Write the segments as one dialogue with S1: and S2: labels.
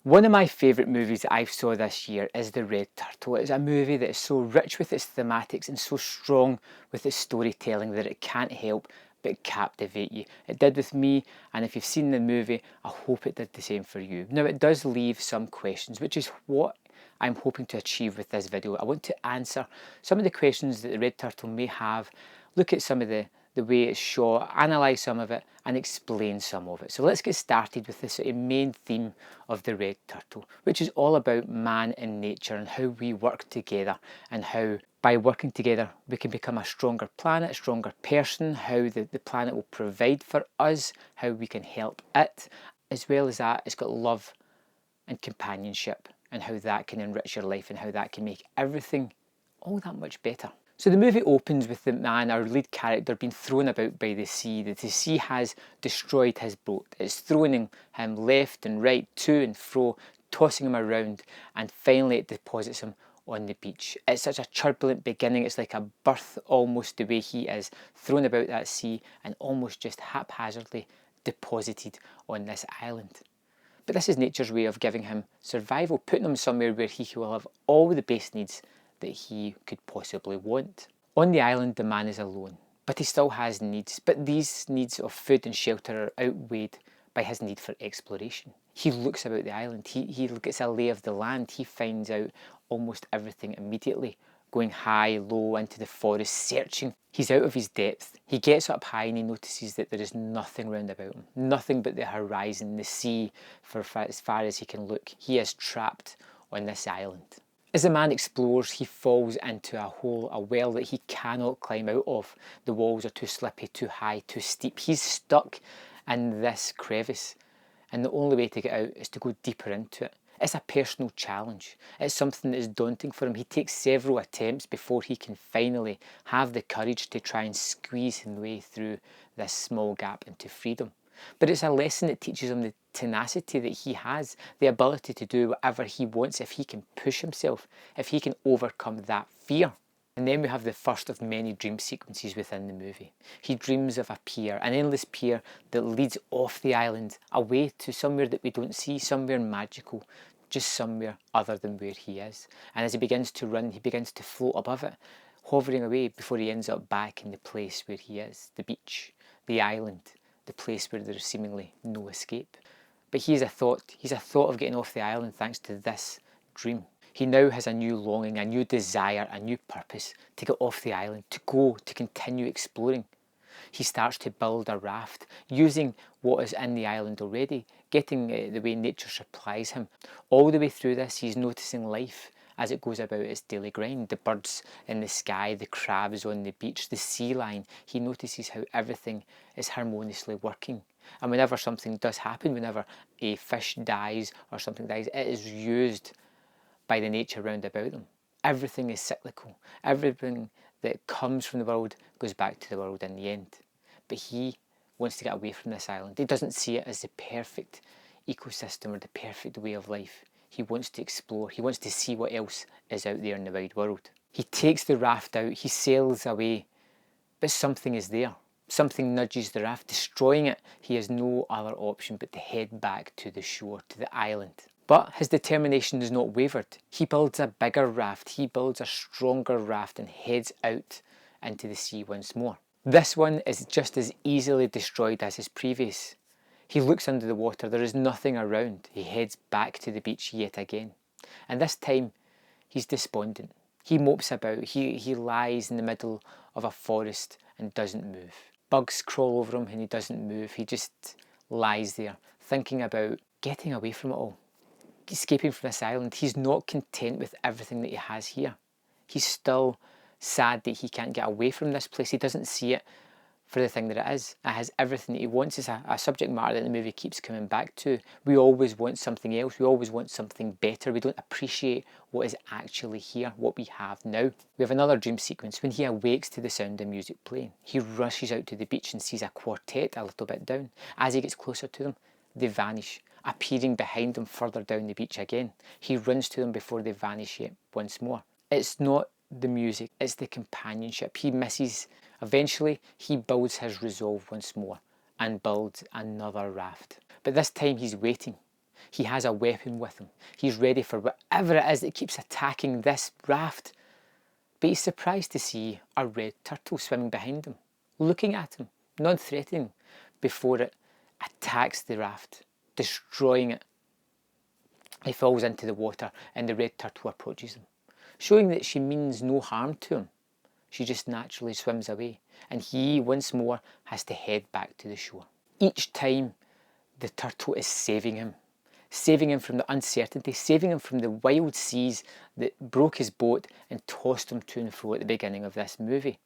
S1: One of my favourite movies that I saw this year is The Red Turtle. It's a movie that is so rich with its thematics and so strong with its storytelling that it can't help but captivate you. It did with me, and if you've seen the movie, I hope it did the same for you. Now, it does leave some questions, which is what I'm hoping to achieve with this video. I want to answer some of the questions that The Red Turtle may have, look at some of the way it's shot, analyse some of it, and explain some of it. So let's get started with the sort of main theme of The Red Turtle, which is all about man and nature and how we work together, and how by working together we can become a stronger planet, a stronger person, how the planet will provide for us, how we can help it. As well as that, it's got love and companionship, and how that can enrich your life and how that can make everything all that much better. So the movie opens with the man, our lead character, being thrown about by the sea. The sea has destroyed his boat. It's throwing him left and right, to and fro, tossing him around, and finally it deposits him on the beach. It's such a turbulent beginning. It's like a birth almost, the way he is thrown about that sea and almost just haphazardly deposited on this island. But this is nature's way of giving him survival, putting him somewhere where he will have all the base needs that he could possibly want. On the island, the man is alone, but he still has needs. But these needs of food and shelter are outweighed by his need for exploration. He looks about the island, he gets a lay of the land, he finds out almost everything immediately, going high, low, into the forest, searching. He's out of his depth. He gets up high and he notices that there is nothing round about him, nothing but the horizon, the sea, for as far as he can look. He is trapped on this island. As the man explores, he falls into a hole, a well that he cannot climb out of. The walls are too slippy, too high, too steep. He's stuck in this crevice, and the only way to get out is to go deeper into it. It's a personal challenge. It's something that is daunting for him. He takes several attempts before he can finally have the courage to try and squeeze his way through this small gap into freedom. But it's a lesson that teaches him the tenacity that he has, the ability to do whatever he wants if he can push himself, if he can overcome that fear. And then we have the first of many dream sequences within the movie. He dreams of a pier, an endless pier that leads off the island, away to somewhere that we don't see, somewhere magical, just somewhere other than where he is. And as he begins to run, he begins to float above it, hovering away before he ends up back in the place where he is, the beach, the island, the place where there is seemingly no escape. But he's a thought of getting off the island thanks to this dream. He now has a new longing, a new desire, a new purpose to get off the island, to go, to continue exploring. He starts to build a raft, using what is in the island already, getting the way nature supplies him. All the way through this, he's noticing life as it goes about its daily grind. The birds in the sky, the crabs on the beach, the sea lion. He notices how everything is harmoniously working. And whenever something does happen, whenever a fish dies or something dies, it is used by the nature round about them. Everything is cyclical. Everything that comes from the world goes back to the world in the end. But he wants to get away from this island. He doesn't see it as the perfect ecosystem or the perfect way of life. He wants to explore. He wants to see what else is out there in the wide world. He takes the raft out. He sails away. But something is there. Something nudges the raft, destroying it. He has no other option but to head back to the shore, to the island. But his determination is not wavered. He builds a bigger raft. He builds a stronger raft and heads out into the sea once more. This one is just as easily destroyed as his previous. He looks under the water. There is nothing around. He heads back to the beach yet again. And this time, he's despondent. He mopes about. He lies in the middle of a forest and doesn't move. Bugs crawl over him and he doesn't move. He just lies there, thinking about getting away from it all, escaping from this island. He's not content with everything that he has here. He's still sad that he can't get away from this place. He doesn't see it for the thing that it is. It has everything that he wants. It's a subject matter that the movie keeps coming back to. We always want something else. We always want something better. We don't appreciate what is actually here, what we have now. We have another dream sequence when he awakes to the sound of music playing. He rushes out to the beach and sees a quartet a little bit down. As he gets closer to them, they vanish, appearing behind him further down the beach again. He runs to them before they vanish yet once more. It's not the music, it's the companionship. He misses. Eventually, he builds his resolve once more and builds another raft. But this time he's waiting. He has a weapon with him. He's ready for whatever it is that keeps attacking this raft. But he's surprised to see a red turtle swimming behind him, looking at him, non-threatening, before it attacks the raft, destroying it. He falls into the water and the red turtle approaches him, showing that she means no harm to him. She just naturally swims away, and he once more has to head back to the shore. Each time, the turtle is saving him from the uncertainty, saving him from the wild seas that broke his boat and tossed him to and fro at the beginning of this movie.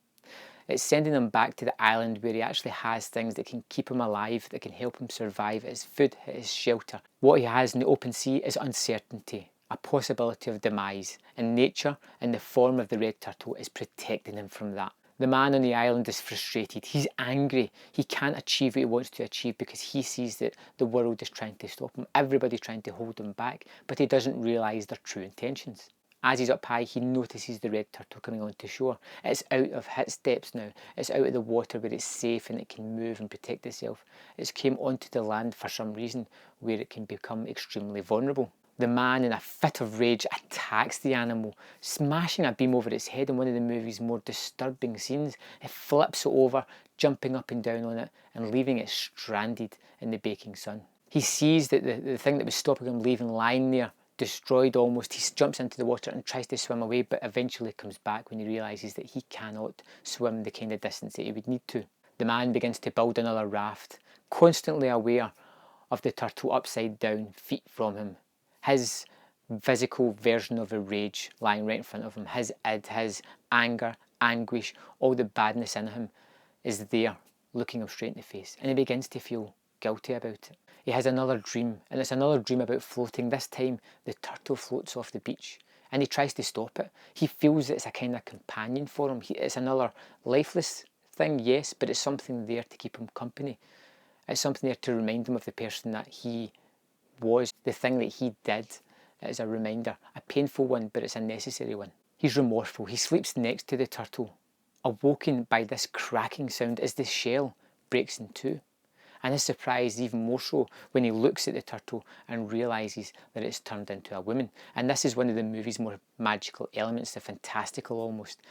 S1: It's sending him back to the island where he actually has things that can keep him alive, that can help him survive, his food, his shelter. What he has in the open sea is uncertainty, a possibility of demise, and nature, in the form of the red turtle, is protecting him from that. The man on the island is frustrated. He's angry. He can't achieve what he wants to achieve because he sees that the world is trying to stop him. Everybody's trying to hold him back, but he doesn't realise their true intentions. As he's up high, he notices the red turtle coming onto shore. It's out of his steps now. It's out of the water where it's safe and it can move and protect itself. It's came onto the land for some reason where it can become extremely vulnerable. The man, in a fit of rage, attacks the animal, smashing a beam over its head in one of the movie's more disturbing scenes. It flips it over, jumping up and down on it and leaving it stranded in the baking sun. He sees that the thing that was stopping him leaving lying there, destroyed almost. He jumps into the water and tries to swim away, but eventually comes back when he realises that he cannot swim the kind of distance that he would need to. The man begins to build another raft, constantly aware of the turtle upside down, feet from him. His physical version of a rage lying right in front of him, his id, his anger, anguish, all the badness in him is there, looking him straight in the face. And he begins to feel guilty about it. He has another dream, and it's another dream about floating. This time, the turtle floats off the beach, and he tries to stop it. He feels that it's a kind of companion for him. It's another lifeless thing, yes, but it's something there to keep him company. It's something there to remind him of the person that he was, the thing that he did. It is a reminder, a painful one, but it's a necessary one. He's remorseful. He sleeps next to the turtle, awoken by this cracking sound as the shell breaks in two. And his surprise is even more so when he looks at the turtle and realises that it's turned into a woman. And this is one of the movie's more magical elements, the fantastical almost.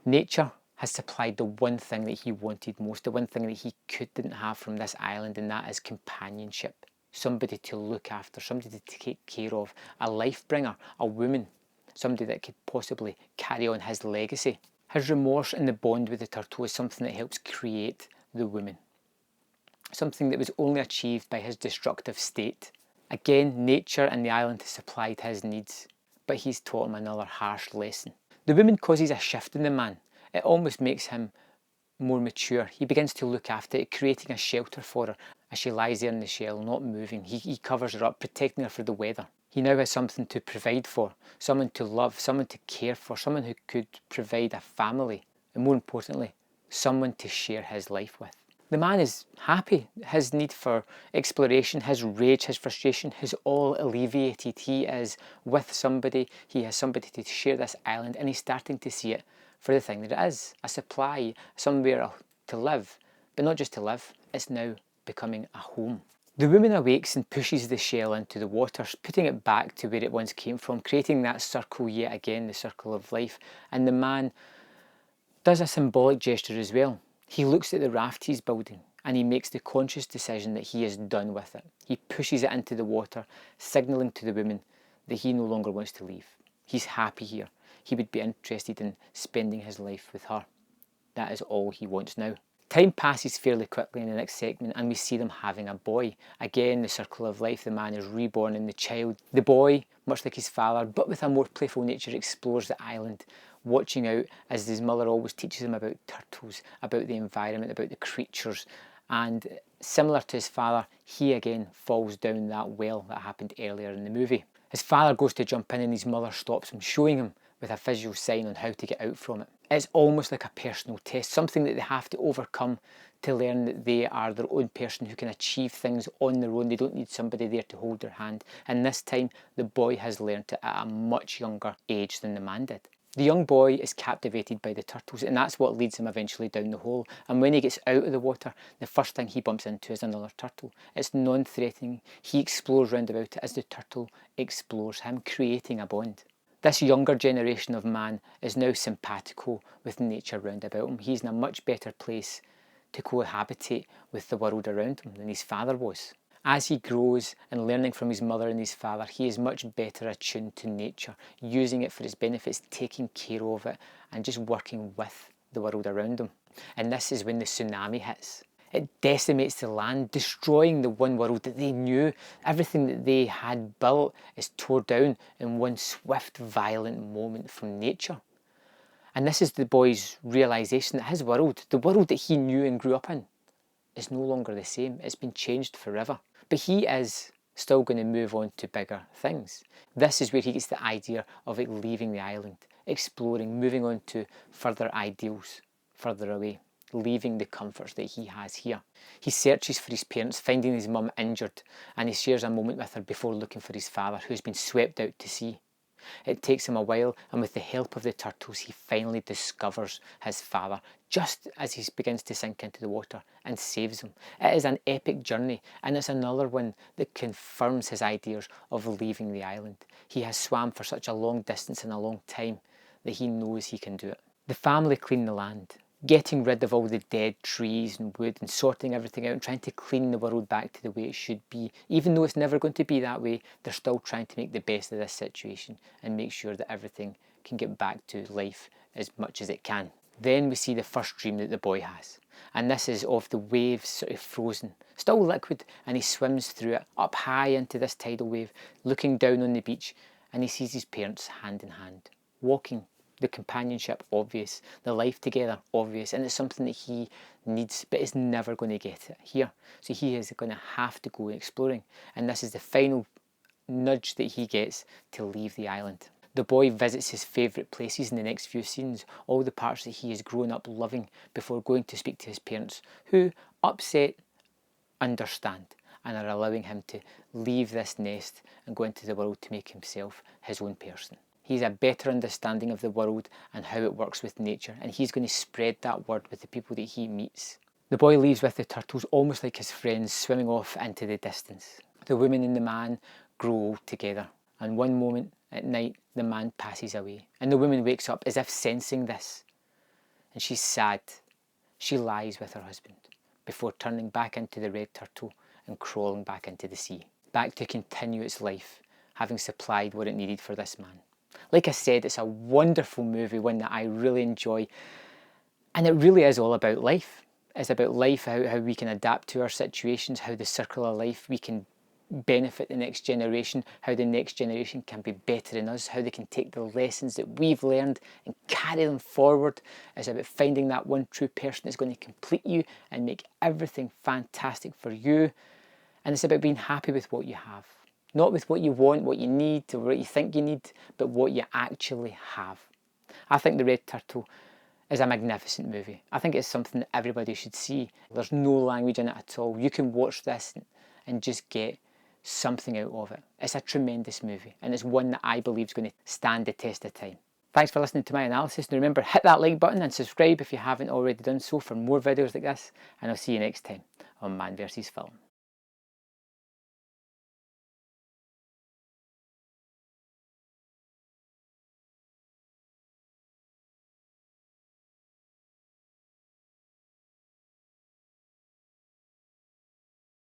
S1: Nature has supplied the one thing that he wanted most, the one thing that he didn't have from this island, and that is companionship. Somebody to look after, somebody to take care of, a life bringer, a woman, somebody that could possibly carry on his legacy. His remorse and the bond with the turtle is something that helps create the woman, something that was only achieved by his destructive state. Again, nature and the island has supplied his needs, but he's taught him another harsh lesson. The woman causes a shift in the man. It almost makes him more mature. He begins to look after it, creating a shelter for her as she lies there in the shell, not moving. He covers her up, protecting her from the weather. He now has something to provide for, someone to love, someone to care for, someone who could provide a family, and more importantly, someone to share his life with. The man is happy. His need for exploration, his rage, his frustration is all alleviated. He is with somebody, he has somebody to share this island, and he's starting to see it for the thing that it is, a supply, somewhere to live. But not just to live, it's now becoming a home. The woman awakes and pushes the shell into the water, putting it back to where it once came from, creating that circle yet again, the circle of life. And the man does a symbolic gesture as well. He looks at the raft he's building and he makes the conscious decision that he is done with it. He pushes it into the water, signalling to the woman that he no longer wants to leave. He's happy here. He would be interested in spending his life with her. That is all he wants now. Time passes fairly quickly in the next segment and we see them having a boy. Again, the circle of life, the man is reborn in the child. The boy, much like his father, but with a more playful nature, explores the island, watching out as his mother always teaches him about turtles, about the environment, about the creatures. And similar to his father, he again falls down that well that happened earlier in the movie. His father goes to jump in and his mother stops him, showing him with a visual sign on how to get out from it. It's almost like a personal test, something that they have to overcome to learn that they are their own person who can achieve things on their own. They don't need somebody there to hold their hand. And this time, the boy has learned it at a much younger age than the man did. The young boy is captivated by the turtles, and that's what leads him eventually down the hole. And when he gets out of the water, the first thing he bumps into is another turtle. It's non-threatening. He explores round about it as the turtle explores him, creating a bond. This younger generation of man is now simpatico with nature round about him. He's in a much better place to cohabitate with the world around him than his father was. As he grows and learning from his mother and his father, he is much better attuned to nature, using it for his benefits, taking care of it, and just working with the world around him. And this is when the tsunami hits. It decimates the land, destroying the one world that they knew. Everything that they had built is torn down in one swift, violent moment from nature. And this is the boy's realisation that his world, the world that he knew and grew up in, is no longer the same. It's been changed forever. But he is still going to move on to bigger things. This is where he gets the idea of it leaving the island, exploring, moving on to further ideals, further away, leaving the comforts that he has here. He searches for his parents, finding his mum injured, and he shares a moment with her before looking for his father, who's been swept out to sea. It takes him a while, and with the help of the turtles, he finally discovers his father, just as he begins to sink into the water, and saves him. It is an epic journey, and it's another one that confirms his ideas of leaving the island. He has swam for such a long distance and a long time that he knows he can do it. The family clean the land, getting rid of all the dead trees and wood and sorting everything out and trying to clean the world back to the way it should be. Even though it's never going to be that way, they're still trying to make the best of this situation and make sure that everything can get back to life as much as it can. Then we see the first dream that the boy has. And this is of the waves sort of frozen, still liquid, and he swims through it, up high into this tidal wave, looking down on the beach, and he sees his parents hand in hand, walking. The companionship obvious, the life together obvious, and it's something that he needs but is never going to get it here. So he is going to have to go exploring, and this is the final nudge that he gets to leave the island. The boy visits his favourite places in the next few scenes, all the parts that he has grown up loving, before going to speak to his parents, who, upset, understand and are allowing him to leave this nest and go into the world to make himself his own person. He's a better understanding of the world and how it works with nature, and he's going to spread that word with the people that he meets. The boy leaves with the turtles, almost like his friends, swimming off into the distance. The woman and the man grow old together, and one moment at night the man passes away, and the woman wakes up as if sensing this, and she's sad. She lies with her husband before turning back into the red turtle and crawling back into the sea, back to continue its life, having supplied what it needed for this man. Like I said, it's a wonderful movie, one that I really enjoy, and it really is all about life. It's about life, how we can adapt to our situations, how the circle of life we can benefit the next generation, how the next generation can be better than us, how they can take the lessons that we've learned and carry them forward. It's about finding that one true person that's going to complete you and make everything fantastic for you. And it's about being happy with what you have. Not with what you want, what you need, or what you think you need, but what you actually have. I think The Red Turtle is a magnificent movie. I think it's something that everybody should see. There's no language in it at all. You can watch this and just get something out of it. It's a tremendous movie, and it's one that I believe is going to stand the test of time. Thanks for listening to my analysis, and remember, hit that like button and subscribe if you haven't already done so for more videos like this, and I'll see you next time on Man vs Film.